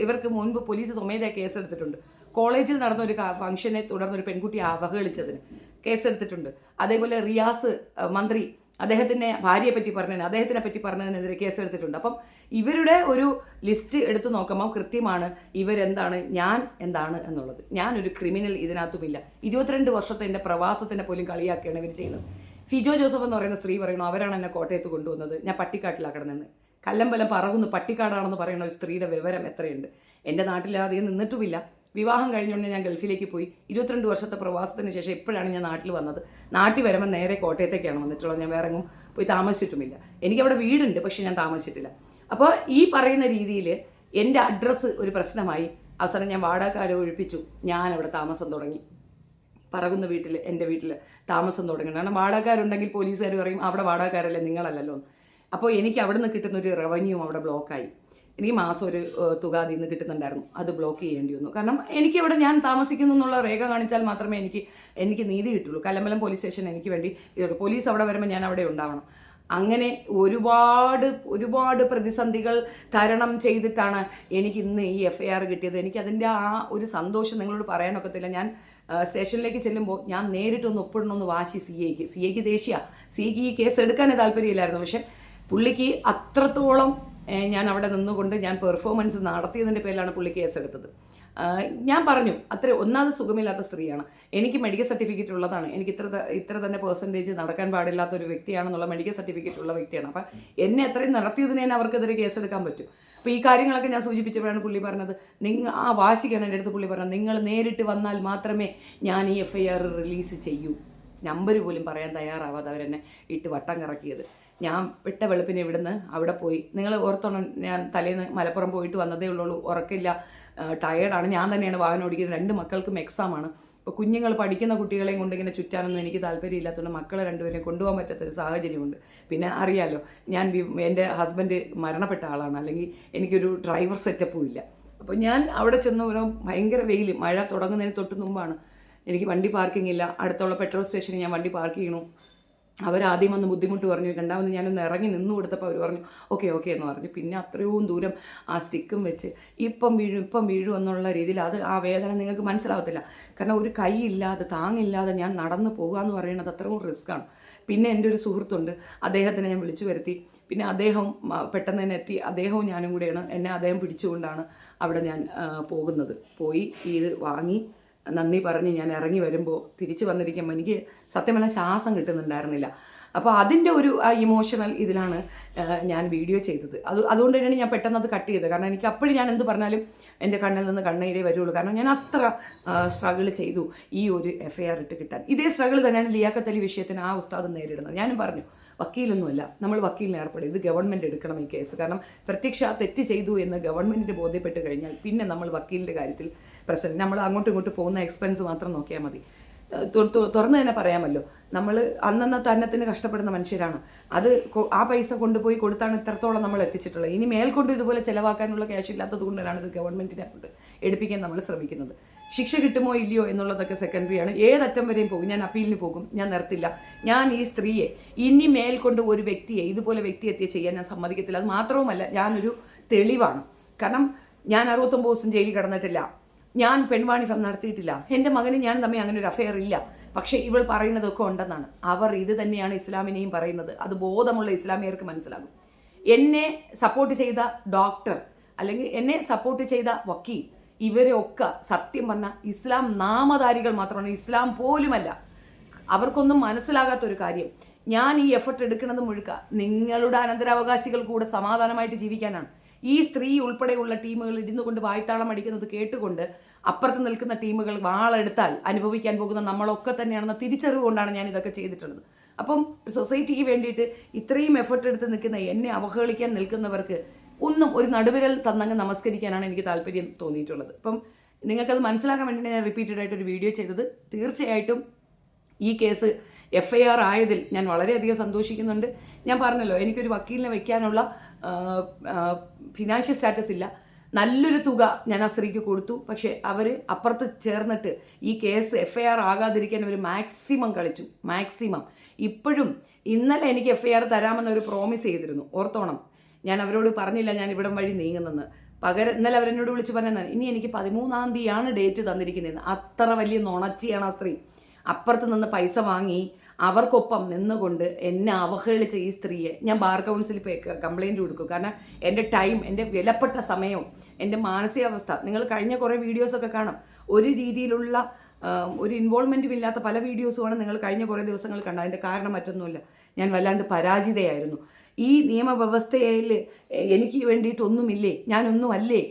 A: ഇവർക്ക് മുൻപ് പോലീസ് സ്വമേധയാ കേസെടുത്തിട്ടുണ്ട്. കോളേജിൽ നടന്ന ഒരു ഫംഗ്ഷനെ തുടർന്ന് ഒരു പെൺകുട്ടിയെ അവഹേളിച്ചതിന് കേസെടുത്തിട്ടുണ്ട്. അതേപോലെ റിയാസ് മന്ത്രി അദ്ദേഹത്തിൻ്റെ ഭാര്യയെ പറ്റി അദ്ദേഹത്തിനെ പറ്റി പറഞ്ഞതിനെതിരെ കേസെടുത്തിട്ടുണ്ട്. അപ്പം ഇവരുടെ ഒരു ലിസ്റ്റ് എടുത്തു നോക്കുമ്പോൾ കൃത്യമാണ് ഇവരെന്താണ്, ഞാൻ എന്താണ് എന്നുള്ളത്. ഞാനൊരു ക്രിമിനൽ ഇതിനകത്തുമില്ല. 22 വർഷത്തെ എൻ്റെ പ്രവാസത്തിനെ പോലും കളിയാക്കിയാണ് ഇവർ ചെയ്യുന്നത്. ഫിജോ ജോസഫ് എന്ന് പറയുന്ന സ്ത്രീ പറയണു, അവരാണ് എന്നെ കോട്ടയത്ത് കൊണ്ടുവന്നത്, ഞാൻ പട്ടിക്കാട്ടിലാണ് കിടന്നെന്ന്. കല്ലമ്പലം പറകുന്നു പട്ടിക്കാടാണെന്ന് പറയുന്ന ഒരു സ്ത്രീയുടെ വിവരം എത്രയുണ്ട്? എൻ്റെ നാട്ടിൽ അധികം നിന്നിട്ടുമില്ല. വിവാഹം കഴിഞ്ഞുകൊണ്ട് ഞാൻ ഗൾഫിലേക്ക് പോയി. 22 വർഷത്തെ പ്രവാസത്തിന് ശേഷം ഇപ്പോഴാണ് ഞാൻ നാട്ടിൽ വന്നത്. നാട്ടിൽ വരുമ്പോൾ നേരെ കോട്ടയത്തേക്കാണ് വന്നിട്ടുള്ളത്. ഞാൻ വേറെ എങ്ങും പോയി താമസിച്ചിട്ടുമില്ല. എനിക്കവിടെ വീടുണ്ട്, പക്ഷെ ഞാൻ താമസിച്ചിട്ടില്ല. അപ്പോൾ ഈ പറയുന്ന രീതിയിൽ എൻ്റെ അഡ്രസ്സ് ഒരു പ്രശ്നമായി. അവസാനം ഞാൻ വാടകക്കാരെ ഒഴിപ്പിച്ചു. ഞാൻ അവിടെ താമസം തുടങ്ങി. പറകുന്ന വീട്ടിൽ, എൻ്റെ വീട്ടിൽ താമസം തുടങ്ങി. കാരണം വാടകക്കാരുണ്ടെങ്കിൽ പോലീസുകാർ പറയും അവിടെ വാടകക്കാരല്ലേ, നിങ്ങളല്ലല്ലോ. അപ്പോൾ എനിക്ക് അവിടെ നിന്ന് കിട്ടുന്ന ഒരു റവന്യൂ അവിടെ ബ്ലോക്കായി. എനിക്ക് മാസം ഒരു തുക അതിൽ നിന്ന് കിട്ടുന്നുണ്ടായിരുന്നു, അത് ബ്ലോക്ക് ചെയ്യേണ്ടി വന്നു. കാരണം എനിക്കിവിടെ ഞാൻ താമസിക്കുന്നു എന്നുള്ള രേഖ കാണിച്ചാൽ മാത്രമേ എനിക്ക് നീതി കിട്ടുള്ളൂ. കല്ലമ്പലം പോലീസ് സ്റ്റേഷൻ എനിക്ക് വേണ്ടി ഇതുണ്ട്. പോലീസ് അവിടെ വരുമ്പോൾ ഞാൻ അവിടെ ഉണ്ടാവണം. അങ്ങനെ ഒരുപാട് പ്രതിസന്ധികൾ തരണം ചെയ്തിട്ടാണ് എനിക്ക് ഇന്ന് ഈ FIR കിട്ടിയത്. എനിക്കതിൻ്റെ ആ ഒരു സന്തോഷം നിങ്ങളോട് പറയാനൊക്കത്തില്ല. ഞാൻ സ്റ്റേഷനിലേക്ക് ചെല്ലുമ്പോൾ ഞാൻ നേരിട്ടൊന്ന് ഒപ്പിടണമെന്ന് വാശി സിഐക്ക് ദേഷ്യ. സിഐക്ക് ഈ കേസ് എടുക്കാനേ താല്പര്യമില്ലായിരുന്നു. പക്ഷെ പുള്ളിക്ക് അത്രത്തോളം ഞാൻ അവിടെ നിന്നുകൊണ്ട് ഞാൻ പെർഫോമൻസ് നടത്തിയതിൻ്റെ പേരിലാണ് പുള്ളി കേസെടുത്തത്. ഞാൻ പറഞ്ഞു ഒന്നാമത് സുഖമില്ലാത്ത സ്ത്രീയാണ്, എനിക്ക് മെഡിക്കൽ സർട്ടിഫിക്കറ്റ് ഉള്ളതാണ്, എനിക്ക് ഇത്ര തന്നെ പെർസെൻറ്റേജ് നടക്കാൻ പാടില്ലാത്ത ഒരു വ്യക്തിയാണെന്നുള്ള മെഡിക്കൽ സർട്ടിഫിക്കറ്റ് ഉള്ള വ്യക്തിയാണ്. അപ്പം എന്നെ എത്രയും നടത്തിയതിന് തന്നെ അവർക്കെതിരെ കേസെടുക്കാൻ പറ്റും. അപ്പോൾ ഈ കാര്യങ്ങളൊക്കെ ഞാൻ സൂചിപ്പിച്ചപ്പോഴാണ് പുള്ളി പറഞ്ഞത്, ആ വാശിക്കാണ് എൻ്റെ അടുത്ത് പുള്ളി പറഞ്ഞത്, നിങ്ങൾ നേരിട്ട് വന്നാൽ മാത്രമേ ഞാൻ ഈ FIR റിലീസ് ചെയ്യൂ. നമ്പർ പോലും പറയാൻ തയ്യാറാവാതെ അവരെന്നെ ഇട്ട് വട്ടം കറക്കിയത്. ഞാൻ വിട്ട വെളുപ്പിനെ ഇവിടുന്ന് അവിടെ പോയി. നിങ്ങൾ ഓർത്തോണം, ഞാൻ തലേന്ന് മലപ്പുറം പോയിട്ട് വന്നതേ ഉള്ളൂ, ഉറക്കില്ല, ടയേർഡാണ്. ഞാൻ തന്നെയാണ് വാഹനം ഓടിക്കുന്നത്, 2 മക്കൾക്കും എക്സാമാണ്. ഇപ്പോൾ കുഞ്ഞുങ്ങൾ പഠിക്കുന്ന കുട്ടികളെയും കൊണ്ട് ഇങ്ങനെ ചുറ്റാനൊന്നും എനിക്ക് താല്പര്യമില്ലാത്തതുകൊണ്ട് മക്കളെ 2പേരെയും കൊണ്ടുപോകാൻ പറ്റാത്തൊരു സാഹചര്യമുണ്ട്. പിന്നെ അറിയാമല്ലോ, എൻ്റെ ഹസ്ബൻഡ് മരണപ്പെട്ട ആളാണ്, അല്ലെങ്കിൽ എനിക്കൊരു ഡ്രൈവർ സെറ്റപ്പും ഇല്ല. അപ്പോൾ ഞാൻ അവിടെ ചെന്ന് ഭയങ്കര വെയിൽ, മഴ തുടങ്ങുന്നതിന് തൊട്ട് മുമ്പാണ്. എനിക്ക് വണ്ടി പാർക്കിംഗ് ഇല്ല, അടുത്തുള്ള പെട്രോൾ സ്റ്റേഷനിൽ ഞാൻ വണ്ടി പാർക്ക് ചെയ്യണു. അവരാദ്യം വന്ന് ബുദ്ധിമുട്ട് പറഞ്ഞു, രണ്ടാമത് ഞാനൊന്ന് ഇറങ്ങി നിന്ന് കൊടുത്തപ്പോൾ അവർ പറഞ്ഞു ഓക്കെ എന്ന് പറഞ്ഞു. പിന്നെ അത്രയും ദൂരം ആ സ്റ്റിക്കും വെച്ച് ഇപ്പം വീഴും എന്നുള്ള രീതിയിൽ ആ വേദന നിങ്ങൾക്ക് മനസ്സിലാവത്തില്ല. കാരണം ഒരു കൈയില്ലാതെ താങ്ങില്ലാതെ ഞാൻ നടന്നു പോകുക എന്ന് പറയുന്നത് അത്രയും റിസ്ക്കാണ്. പിന്നെ എൻ്റെ ഒരു സുഹൃത്തുണ്ട്, അദ്ദേഹത്തിനെ ഞാൻ വിളിച്ചു വരുത്തി. പിന്നെ അദ്ദേഹം പെട്ടെന്ന് തന്നെ എത്തി, അദ്ദേഹവും ഞാനും കൂടെയാണ്, എന്നെ അദ്ദേഹം പിടിച്ചുകൊണ്ടാണ് അവിടെ ഞാൻ പോയി ഇത് വാങ്ങി നന്ദി പറഞ്ഞ് ഞാൻ ഇറങ്ങി വരുമ്പോൾ തിരിച്ച് വന്നിരിക്കുമ്പോൾ എനിക്ക് സത്യം പറഞ്ഞാൽ ശ്വാസം കിട്ടുന്നുണ്ടായിരുന്നില്ല. അപ്പോൾ അതിൻ്റെ ഒരു ഇമോഷണൽ ഇതിലാണ് ഞാൻ വീഡിയോ ചെയ്തത്. അതുകൊണ്ട് തന്നെയാണ് ഞാൻ പെട്ടെന്ന് അത് കട്ട് ചെയ്തത്. കാരണം എനിക്ക് അപ്പോഴും ഞാൻ എന്ത് പറഞ്ഞാലും എൻ്റെ കണ്ണിൽ നിന്ന് കണ്ണീരേ വരുള്ളൂ. കാരണം ഞാൻ അത്ര സ്ട്രഗിൾ ചെയ്തു ഈ ഒരു FIR ഇട്ട് കിട്ടാൻ. ഇതേ സ്ട്രഗിൾ തന്നെയാണ് ലിയാഖത്ത് അലി വിഷയത്തിന് ആ ഉസ്താദ് നേരിടുന്നത്. ഞാനും പറഞ്ഞു, വക്കീലൊന്നുമല്ല, നമ്മൾ വക്കീലിനെ ഏർപ്പെടും, ഇത് ഗവൺമെൻറ് എടുക്കണം ഈ കേസ്. കാരണം പ്രത്യക്ഷ തെറ്റ് ചെയ്തു എന്ന് ഗവൺമെൻറ്റിന് ബോധ്യപ്പെട്ട് കഴിഞ്ഞാൽ പിന്നെ നമ്മൾ വക്കീലിൻ്റെ കാര്യത്തിൽ നമ്മൾ അങ്ങോട്ടും ഇങ്ങോട്ടും പോകുന്ന എക്സ്പെൻസ് മാത്രം നോക്കിയാൽ മതി. തുറന്നു തന്നെ പറയാമല്ലോ, നമ്മൾ അന്നത്തെ അന്നത്തിന് കഷ്ടപ്പെടുന്ന മനുഷ്യരാണ്. അത് ആ പൈസ കൊണ്ടുപോയി കൊടുത്താണ് ഇത്രത്തോളം നമ്മൾ എത്തിച്ചിട്ടുള്ളത്. ഇനി മേൽക്കൊണ്ട് ഇതുപോലെ ചിലവാക്കാനുള്ള ക്യാഷ് ഇല്ലാത്തത് കൊണ്ടാണ് ഇത് ഗവൺമെൻറ്റിനെ കൊണ്ട് എടുപ്പിക്കാൻ നമ്മൾ ശ്രമിക്കുന്നത്. ശിക്ഷ കിട്ടുമോ ഇല്ലയോ എന്നുള്ളതൊക്കെ സെക്കൻഡറിയാണ്. ഏതറ്റം വരെയും പോകും, ഞാൻ അപ്പീലിന് പോകും, ഞാൻ നിർത്തില്ല. ഞാൻ ഈ സ്ത്രീയെ ഇനി മേൽക്കൊണ്ട് ഒരു വ്യക്തിയെ ഇതുപോലെ വ്യക്തിയെത്തിയെ ചെയ്യാൻ ഞാൻ സമ്മതിക്കത്തില്ല. അത് മാത്രവുമല്ല, ഞാനൊരു തെളിവാണ്. കാരണം ഞാൻ 69 ദിവസം ജയിലിൽ കിടന്നിട്ടില്ല, ഞാൻ പെൺവാണി നടത്തിയിട്ടില്ല, എൻ്റെ മകന് ഞാൻ തമ്മിൽ അങ്ങനെ ഒരു അഫെയർ ഇല്ല. പക്ഷേ ഇവൾ പറയുന്നതൊക്കെ ഉണ്ടെന്നാണ്. അവർ ഇത് തന്നെയാണ് ഇസ്ലാമിനെയും പറയുന്നത്. അത് ബോധമുള്ള ഇസ്ലാമിയർക്ക് മനസ്സിലാകും. എന്നെ സപ്പോർട്ട് ചെയ്ത ഡോക്ടർ അല്ലെങ്കിൽ എന്നെ സപ്പോർട്ട് ചെയ്ത വക്കീൽ, ഇവരെയൊക്കെ സത്യം പറഞ്ഞാൽ ഇസ്ലാം നാമധാരികൾ മാത്രമാണ്, ഇസ്ലാം പോലുമല്ല. അവർക്കൊന്നും മനസ്സിലാകാത്തൊരു കാര്യം, ഞാൻ ഈ എഫർട്ട് എടുക്കുന്നത് മുഴുക്ക നിങ്ങളുടെ അനന്തരാവകാശികൾ കൂടെ സമാധാനമായിട്ട് ജീവിക്കാനാണ്. ഈ സ്ത്രീ ഉൾപ്പെടെയുള്ള ടീമുകൾ ഇരുന്നു കൊണ്ട് വായ്ത്താളം അടിക്കുന്നത് കേട്ടുകൊണ്ട് അപ്പുറത്ത് നിൽക്കുന്ന ടീമുകൾ വാളെടുത്താൽ അനുഭവിക്കാൻ പോകുന്ന നമ്മളൊക്കെ തന്നെയാണെന്ന തിരിച്ചറിവ് കൊണ്ടാണ് ഞാൻ ഇതൊക്കെ ചെയ്തിട്ടുള്ളത്. അപ്പം സൊസൈറ്റിക്ക് വേണ്ടിയിട്ട് ഇത്രയും എഫർട്ട് എടുത്ത് നിൽക്കുന്ന എന്നെ അവഹേളിക്കാൻ നിൽക്കുന്നവർക്ക് ഒരു നടുവിരൽ തന്നങ്ങ് നമസ്കരിക്കാനാണ് എനിക്ക് താല്പര്യം തോന്നിയിട്ടുള്ളത്. അപ്പം നിങ്ങൾക്കത് മനസ്സിലാക്കാൻ വേണ്ടിയാണ് ഞാൻ റിപ്പീറ്റഡ് ആയിട്ട് ഒരു വീഡിയോ ചെയ്തത്. തീർച്ചയായിട്ടും ഈ കേസ് FIR ആയതിൽ ഞാൻ വളരെയധികം സന്തോഷിക്കുന്നുണ്ട്. ഞാൻ പറഞ്ഞല്ലോ, എനിക്കൊരു വക്കീലിനെ വയ്ക്കാനുള്ള ഫിനാൻഷ്യൽ സ്റ്റാറ്റസ് ഇല്ല. നല്ലൊരു തുക ഞാൻ ആ സ്ത്രീക്ക് കൊടുത്തു. പക്ഷേ അവർ അപ്പുറത്ത് ചേർന്നിട്ട് ഈ കേസ് FIR ആകാതിരിക്കാൻ അവർ മാക്സിമം കളിച്ചു, മാക്സിമം. ഇപ്പോഴും ഇന്നലെ എനിക്ക് FIR തരാമെന്നൊരു പ്രോമിസ് ചെയ്തിരുന്നു, ഓർത്തോണം. ഞാൻ അവരോട് പറഞ്ഞില്ല ഞാൻ ഇവിടം വഴി നീങ്ങുന്നെന്ന്. പകരം ഇന്നലെ അവരെന്നോട് വിളിച്ച് പറഞ്ഞത് ഇനി എനിക്ക് 13-ാം തീയതിയാണ് ഡേറ്റ് തന്നിരിക്കുന്നതെന്ന്. അത്ര വലിയ നുണച്ചിയാണ് ആ സ്ത്രീ. അപ്പുറത്ത് നിന്ന് പൈസ വാങ്ങി അവർക്കൊപ്പം നിന്നുകൊണ്ട് എന്നെ അവഹേളിച്ച ഈ സ്ത്രീയെ ഞാൻ ബാർ കൗൺസിലിൽ കംപ്ലയിൻറ്റ് കൊടുക്കും. കാരണം എൻ്റെ ടൈം, എൻ്റെ വിലപ്പെട്ട സമയവും എൻ്റെ മാനസികാവസ്ഥ, നിങ്ങൾ കഴിഞ്ഞ കുറേ വീഡിയോസൊക്കെ കാണാം. ഒരു രീതിയിലുള്ള ഒരു ഇൻവോൾവ്മെൻറ്റും ഇല്ലാത്ത പല വീഡിയോസുമാണ് നിങ്ങൾ കഴിഞ്ഞ കുറേ ദിവസങ്ങൾ കണ്ടത്. അതിൻ്റെ കാരണം മറ്റൊന്നുമില്ല, ഞാൻ വല്ലാണ്ട് പരാജിതയായിരുന്നു. ഈ നിയമവ്യവസ്ഥയിൽ എനിക്ക് വേണ്ടിയിട്ടൊന്നുമില്ലേ, ഞാനൊന്നുമല്ലേ,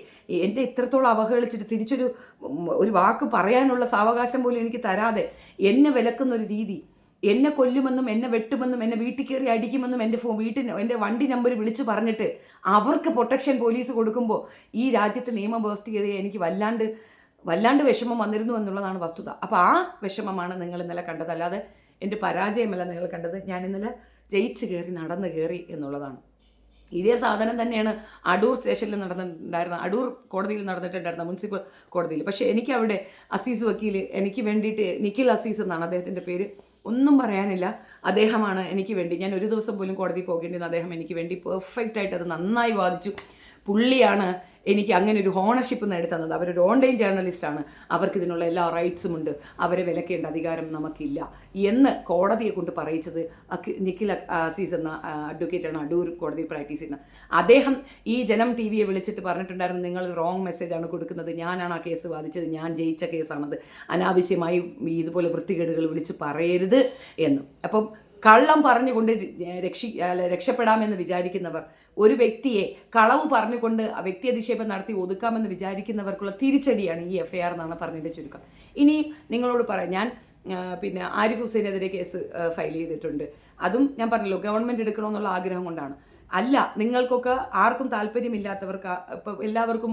A: എൻ്റെ ഇത്രത്തോളം അവഹേളിച്ചിട്ട് തിരിച്ചൊരു വാക്ക് പറയാനുള്ള സാവകാശം പോലും എനിക്ക് തരാതെ എന്നെ വിലക്കുന്നൊരു രീതി, എന്നെ കൊല്ലുമെന്നും എന്നെ വെട്ടുമെന്നും എന്നെ വീട്ടിൽ കയറി അടിക്കുമെന്നും എൻ്റെ വണ്ടി നമ്പർ വിളിച്ചു പറഞ്ഞിട്ട് അവർക്ക് പ്രൊട്ടക്ഷൻ പോലീസ് കൊടുക്കുമ്പോൾ ഈ രാജ്യത്തെ നിയമവ്യവസ്ഥയെ എനിക്ക് വല്ലാണ്ട് വിഷമം വന്നിരുന്നു എന്നുള്ളതാണ് വസ്തുത. അപ്പോൾ ആ വിഷമമാണ് നിങ്ങൾ ഇന്നലെ കണ്ടത്, അല്ലാതെ എൻ്റെ പരാജയമല്ല നിങ്ങൾ കണ്ടത്. ഞാൻ ഇന്നലെ ജയിച്ച് കയറി നടന്നു കയറി എന്നുള്ളതാണ്. ഇതേ സാധനം തന്നെയാണ് അടൂർ സ്റ്റേഷനിൽ നടന്നിട്ടുണ്ടായിരുന്ന, അടൂർ കോടതിയിൽ നടന്നിട്ടുണ്ടായിരുന്ന, മുനിസിപ്പൽ കോടതിയിൽ. പക്ഷേ എനിക്ക് അവിടെ അസീസ് വക്കീൽ എനിക്ക് വേണ്ടിയിട്ട്, നിഖിൽ അസീസ് എന്നാണ് അദ്ദേഹത്തിൻ്റെ പേര്, ഒന്നും പറയാനില്ല. അദ്ദേഹമാണ് എനിക്ക് വേണ്ടി, ഞാൻ ഒരു ദിവസം പോലും കോടതി പോകേണ്ടിയിരുന്ന അദ്ദേഹം എനിക്ക് വേണ്ടി പെർഫെക്റ്റ് ആയിട്ട് അത് നന്നായി വാദിച്ചു. പുള്ളിയാണ് എനിക്ക് അങ്ങനെ ഒരു ഓണർഷിപ്പ് നേടിത്തന്നത്. അവരൊരു ഓൺലൈൻ ജേർണലിസ്റ്റാണ്, അവർക്ക് ഇതിനുള്ള എല്ലാ റൈറ്റ്സും ഉണ്ട്, അവരെ വിലക്കേണ്ട അധികാരം നമുക്കില്ല എന്ന് കോടതിയെ കൊണ്ട് പറയിച്ചത് നിഖിൽ അസീസ് എന്ന അഡ്വക്കേറ്റാണ്, അടൂർ കോടതി പ്രാക്ടീസ് ചെയ്യുന്നത്. അദ്ദേഹം ഈ ജനം ടി വിയെ വിളിച്ചിട്ട് പറഞ്ഞിട്ടുണ്ടായിരുന്നു, നിങ്ങൾ റോങ് മെസ്സേജാണ് കൊടുക്കുന്നത്, ഞാനാണ് ആ കേസ് വാദിച്ചത്, ഞാൻ ജയിച്ച കേസാണത്, അനാവശ്യമായി ഇതുപോലെ വൃത്തികേടുകൾ വിളിച്ച് പറയരുത് എന്ന്. അപ്പം കള്ളം പറഞ്ഞുകൊണ്ട് രക്ഷപ്പെടാമെന്ന് വിചാരിക്കുന്നവർ, ഒരു വ്യക്തിയെ കളവ് പറഞ്ഞുകൊണ്ട് വ്യക്തി അധിക്ഷേപം നടത്തി ഒതുക്കാമെന്ന് വിചാരിക്കുന്നവർക്കുള്ള തിരിച്ചടിയാണ് ഈ FIR എന്നാണ് പറഞ്ഞതിൻ്റെ ചുരുക്കം. ഇനി നിങ്ങളോട് പറയാം, ഞാൻ പിന്നെ ആരിഫ് ഹുസൈനെതിരെ കേസ് ഫയൽ ചെയ്തിട്ടുണ്ട്. അതും ഞാൻ പറഞ്ഞല്ലോ ഗവൺമെൻറ് എടുക്കണമെന്നുള്ള ആഗ്രഹം കൊണ്ടാണ്. അല്ല, നിങ്ങൾക്കൊക്കെ ആർക്കും താല്പര്യമില്ലാത്തവർക്ക്, ഇപ്പം എല്ലാവർക്കും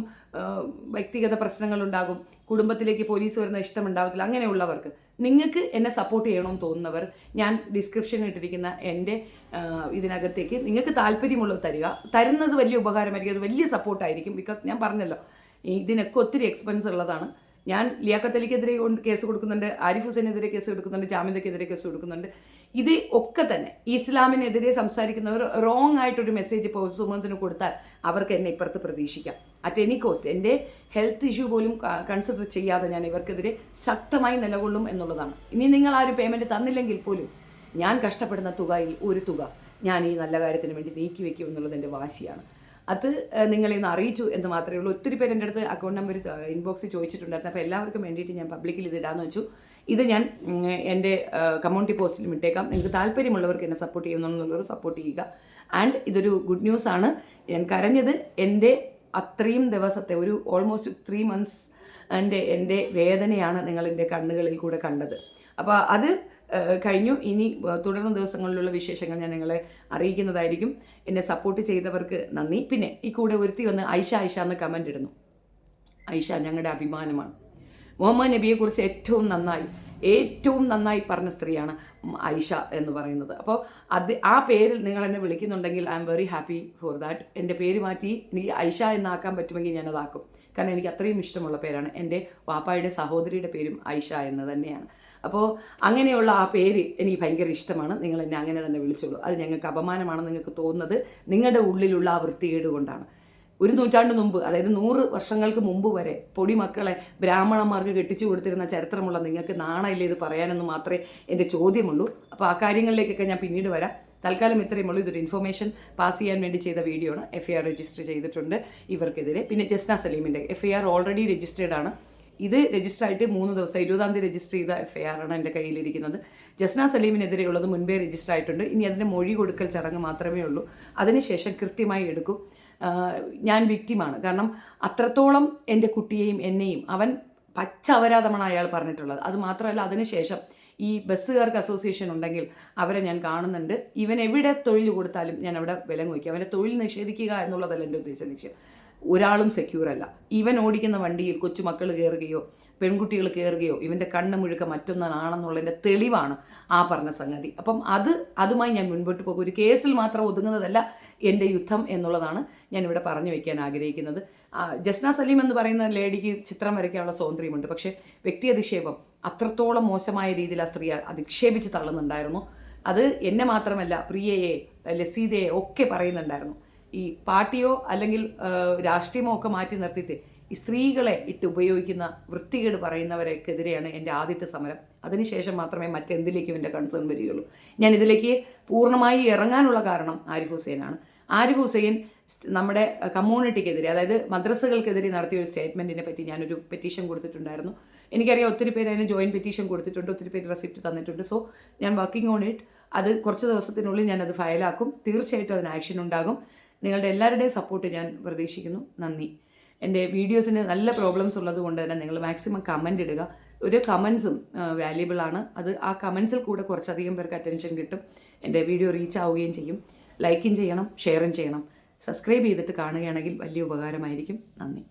A: വ്യക്തിഗത പ്രശ്നങ്ങളുണ്ടാകും, കുടുംബത്തിലേക്ക് പോലീസ് വരുന്ന ഇഷ്ടമുണ്ടാവത്തില്ല, അങ്ങനെയുള്ളവർക്ക് നിങ്ങൾക്ക് എന്നെ സപ്പോർട്ട് ചെയ്യണമെന്ന് തോന്നുന്നവർ ഞാൻ ഡിസ്ക്രിപ്ഷനിൽ ഇട്ടിരിക്കുന്ന എൻ്റെ ഇതിനകത്തേക്ക് നിങ്ങൾക്ക് താല്പര്യമുള്ളത് തരുന്നത് വലിയ ഉപകാരമായിരിക്കും, അത് വലിയ സപ്പോർട്ടായിരിക്കും. ബിക്കോസ് ഞാൻ പറഞ്ഞല്ലോ ഇതിനൊക്കെ ഒത്തിരി എക്സ്പെൻസ് ഉള്ളതാണ്. ഞാൻ ലിയാഖത്ത് അലിക്കെതിരെ കേസ് കൊടുക്കുന്നുണ്ട്, ആരിഫ് ഹുസൈനെതിരെ കേസ് കൊടുക്കുന്നുണ്ട്, ജാമിദക്കെതിരെ കേസ് കൊടുക്കുന്നുണ്ട്. ഇത് ഒക്കെ തന്നെ ഇസ്ലാമിനെതിരെ സംസാരിക്കുന്നവർ റോങ് ആയിട്ടൊരു മെസ്സേജ് പൊതുസമൂഹത്തിന് കൊടുത്താൽ അവർക്ക് എന്നെ ഇപ്പുറത്ത് പ്രതീക്ഷിക്കാം. അറ്റ് എനി കോസ്റ്റ് എൻ്റെ ഹെൽത്ത് ഇഷ്യൂ പോലും കൺസിഡർ ചെയ്യാതെ ഞാൻ ഇവർക്കെതിരെ ശക്തമായി നിലകൊള്ളും എന്നുള്ളതാണ്. ഇനി നിങ്ങൾ ആരും പേയ്മെൻറ്റ് തന്നില്ലെങ്കിൽ പോലും ഞാൻ കഷ്ടപ്പെടുന്ന തുകയിൽ ഒരു തുക ഞാൻ ഈ നല്ല കാര്യത്തിന് വേണ്ടി നീക്കി വയ്ക്കും എന്നുള്ളത് എൻ്റെ വാശിയാണ്. അത് നിങ്ങളെ ഒന്ന് അറിയിച്ചു എന്ന് മാത്രമേ ഉള്ളൂ. ഒത്തിരി പേര് എൻ്റെ അടുത്ത് അക്കൗണ്ട് നമ്പർ ഇൻബോക്സിൽ ചോദിച്ചിട്ടുണ്ടായിരുന്നു. അപ്പോൾ എല്ലാവർക്കും വേണ്ടിയിട്ട് ഞാൻ പബ്ലിക്കിൽ ഇത് ഇടാമെന്ന് വെച്ചു. ഇത് ഞാൻ എൻ്റെ കമ്മ്യൂണിറ്റി പോസ്റ്റിലും ഇട്ടേക്കാം. നിങ്ങൾക്ക് താല്പര്യമുള്ളവർക്ക് എന്നെ സപ്പോർട്ട് ചെയ്യുന്നുള്ളവർ സപ്പോർട്ട് ചെയ്യുക. ആൻഡ് ഇതൊരു ഗുഡ് ന്യൂസ് ആണ്. ഞാൻ കരഞ്ഞത് എൻ്റെ അത്രയും ദിവസത്തെ ഒരു ഓൾമോസ്റ്റ് 3 months എൻ്റെ വേദനയാണ് നിങ്ങൾ എൻ്റെ കണ്ണുകളിൽ കൂടെ കണ്ടത്. അപ്പോൾ അത് കഴിഞ്ഞു. ഇനി തുടർന്ന ദിവസങ്ങളിലുള്ള വിശേഷങ്ങൾ ഞാൻ നിങ്ങളെ അറിയിക്കുന്നതായിരിക്കും. എന്നെ സപ്പോർട്ട് ചെയ്തവർക്ക് നന്ദി. പിന്നെ ഈ കൂടെ ഒരുത്തി വന്ന് ഐഷ എന്ന് കമൻ്റ് ഇടുന്നു. ഐഷ ഞങ്ങളുടെ അഭിമാനമാണ്. മുഹമ്മദ് നബിയെക്കുറിച്ച് ഏറ്റവും നന്നായി പറഞ്ഞ സ്ത്രീയാണ് ഐഷ എന്ന് പറയുന്നത്. അപ്പോൾ ആ പേരിൽ നിങ്ങൾ എന്നെ വിളിക്കുന്നുണ്ടെങ്കിൽ I am very happy for that. എൻ്റെ പേര് മാറ്റി എനിക്ക് ഐഷ എന്നാക്കാൻ പറ്റുമെങ്കിൽ ഞാനതാക്കും. കാരണം എനിക്ക് അത്രയും ഇഷ്ടമുള്ള പേരാണ്. എൻ്റെ വാപ്പായുടെ സഹോദരിയുടെ പേരും ഐഷ എന്ന് തന്നെയാണ്. അപ്പോൾ അങ്ങനെയുള്ള ആ പേര് എനിക്ക് ഭയങ്കര ഇഷ്ടമാണ്. നിങ്ങൾ എന്നെ അങ്ങനെ തന്നെ വിളിച്ചോളൂ. അത് ഞങ്ങൾക്ക് അപമാനമാണ് നിങ്ങൾക്ക് തോന്നുന്നത് നിങ്ങളുടെ ഉള്ളിലുള്ള ആ വൃത്തികേട് കൊണ്ടാണ്. 100 നൂറ്റാണ്ട് മുമ്പ്, അതായത് 100 വർഷങ്ങൾക്ക് മുമ്പ് വരെ പൊടിമക്കളെ ബ്രാഹ്മണന്മാർക്ക് കെട്ടിച്ചു കൊടുത്തിരുന്ന ചരിത്രമുള്ള നിങ്ങൾക്ക് നാണമില്ല ഇത് പറയാനെന്ന് മാത്രമേ എൻ്റെ ചോദ്യമുള്ളൂ. അപ്പോൾ ആ കാര്യങ്ങളിലേക്കൊക്കെ ഞാൻ പിന്നീട് വരാം. തൽക്കാലം ഇത്രയും ഉള്ളൂ. ഇതൊരു ഇൻഫർമേഷൻ പാസ് ചെയ്യാൻ വേണ്ടി ചെയ്ത വീഡിയോ ആണ്. FIR രജിസ്റ്റർ ചെയ്തിട്ടുണ്ട് ഇവർക്കെതിരെ. പിന്നെ ജസ്ന സലീമിൻ്റെ FIR ഓൾറെഡി രജിസ്റ്റേർഡ് ആണ്. ഇത് രജിസ്റ്റർ ആയിട്ട് 3 ദിവസം, 20-ാം തീയതി രജിസ്റ്റർ ചെയ്ത FIR ആണ് എൻ്റെ കയ്യിലിരിക്കുന്നത്. ജസ്ന സലീമിനെതിരെയുള്ളത് മുൻപേ രജിസ്റ്റർ ആയിട്ടുണ്ട്. ഇനി അതിൻ്റെ മൊഴി കൊടുക്കൽ ചടങ്ങ് മാത്രമേ ഉള്ളൂ. അതിനുശേഷം കൃത്യമായി എടുക്കും. ഞാൻ വിക്റ്റിമാണ്. കാരണം അത്രത്തോളം എൻ്റെ കുട്ടിയെയും എന്നെയും അവൻ പച്ച അപരാധമാണ് അയാൾ പറഞ്ഞിട്ടുള്ളത്. അത് മാത്രമല്ല, അതിനുശേഷം ഈ ബസ്സുകാർക്ക് അസോസിയേഷൻ ഉണ്ടെങ്കിൽ അവരെ ഞാൻ കാണുന്നുണ്ട്. ഇവൻ എവിടെ തൊഴിൽ കൊടുത്താലും ഞാൻ അവിടെ വില നോക്കി. അവൻ്റെ തൊഴിൽ നിഷേധിക്കുക എന്നുള്ളതല്ല എൻ്റെ ഉദ്ദേശ ലക്ഷ്യം. ഒരാളും സെക്യൂർ അല്ല. ഇവൻ ഓടിക്കുന്ന വണ്ടിയിൽ കൊച്ചുമക്കൾ കയറുകയോ പെൺകുട്ടികൾ കയറുകയോ ഇവൻ്റെ കണ്ണ് മുഴുക്ക മറ്റൊന്നാണെന്നുള്ളതിൻ്റെ തെളിവാണ് ആ പറഞ്ഞ സംഗതി. അപ്പം അതുമായി ഞാൻ മുൻപോട്ട് പോകും. ഒരു കേസിൽ മാത്രം ഒതുങ്ങുന്നതല്ല എൻ്റെ യുദ്ധം എന്നുള്ളതാണ് ഞാനിവിടെ പറഞ്ഞു വയ്ക്കാൻ ആഗ്രഹിക്കുന്നത്. ജസ്ന സലീം എന്ന് പറയുന്ന ലേഡിക്ക് ചിത്രം വരയ്ക്കാനുള്ള സ്വാതന്ത്ര്യമുണ്ട്. പക്ഷേ വ്യക്തി അധിക്ഷേപം അത്രത്തോളം മോശമായ രീതിയിൽ ആ സ്ത്രീ അധിക്ഷേപിച്ച് തള്ളുന്നുണ്ടായിരുന്നു. അത് എന്നെ മാത്രമല്ല, പ്രിയയെ, ലസീതയെ ഒക്കെ പറയുന്നുണ്ടായിരുന്നു. ഈ പാർട്ടിയോ അല്ലെങ്കിൽ രാഷ്ട്രീയമോ ഒക്കെ മാറ്റി നിർത്തിയിട്ട് ഈ സ്ത്രീകളെ ഇട്ട് ഉപയോഗിക്കുന്ന വൃത്തികേട് പറയുന്നവർക്കെതിരെയാണ് എൻ്റെ ആദ്യത്തെ സമരം. അതിനുശേഷം മാത്രമേ മറ്റെന്തിലേക്കും എൻ്റെ കൺസേൺ വരികയുള്ളൂ. ഞാൻ ഇതിലേക്ക് പൂർണ്ണമായി ഇറങ്ങാനുള്ള കാരണം ആരിഫ് ഹുസൈനാണ്. ആരിഫ് ഹുസൈൻ നമ്മുടെ കമ്മ്യൂണിറ്റിക്കെതിരെ, അതായത് മദ്രസകൾക്കെതിരെ നടത്തിയ ഒരു സ്റ്റേറ്റ്മെൻറ്റിനെ പറ്റി ഞാനൊരു പെറ്റീഷൻ കൊടുത്തിട്ടുണ്ടായിരുന്നു. എനിക്കറിയാം ഒത്തിരി പേര് അതിന് ജോയിൻറ്റ് പെറ്റീഷൻ കൊടുത്തിട്ടുണ്ട്, ഒത്തിരി പേര് റെസിപ്റ്റ് തന്നിട്ടുണ്ട്. സോ ഞാൻ വർക്കിംഗ് ഓൺ ഇറ്റ്. അത് കുറച്ച് ദിവസത്തിനുള്ളിൽ ഞാനത് ഫയലാക്കും. തീർച്ചയായിട്ടും അതിന് ആക്ഷൻ ഉണ്ടാകും. നിങ്ങളുടെ എല്ലാവരുടെയും സപ്പോർട്ട് ഞാൻ പ്രതീക്ഷിക്കുന്നു. നന്ദി. എൻ്റെ വീഡിയോസിന് നല്ല പ്രോബ്ലംസ് ഉള്ളത് കൊണ്ട് തന്നെ നിങ്ങൾ മാക്സിമം കമൻ്റ് ഇടുക. ഒരു കമൻസും വാല്യുബിൾ ആണ്. ആ കമൻസിൽ കൂടെ കുറച്ചധികം പേർക്ക് അറ്റൻഷൻ കിട്ടും. എൻ്റെ വീഡിയോ റീച്ച് ആവുകയും ചെയ്യും. ലൈക്കും ചെയ്യണം, ഷെയറും ചെയ്യണം. സബ്സ്ക്രൈബ് ചെയ്തിട്ട് കാണുകയാണെങ്കിൽ വലിയ ഉപകാരമായിരിക്കും. നന്ദി.